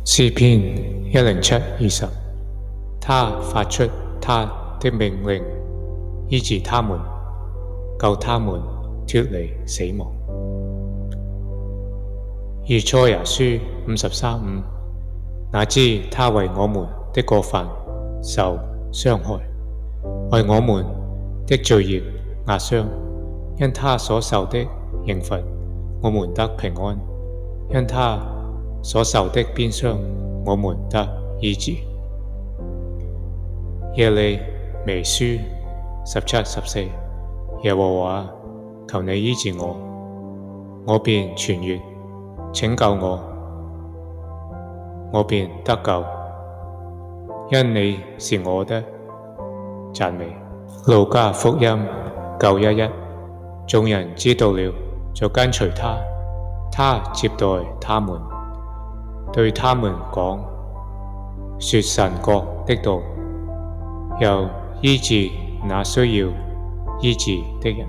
詩篇107:20，他發出他的命令，醫治他們，救他們脫離死亡。以賽亞書53:5，哪知他為我們的過犯受傷害，為我們的罪孽壓傷，因他所受的刑罰，我們得平安；因他所受的鞭傷，我們得醫治。耶利米書17:14，耶和華，求你醫治我，我便痊癒；拯救我，我便得救，因你是我的讚美。路加福音9:11，眾人知道了，就跟隨他，他接待他們，對他們講說神國的道，又醫治那需要醫治的人。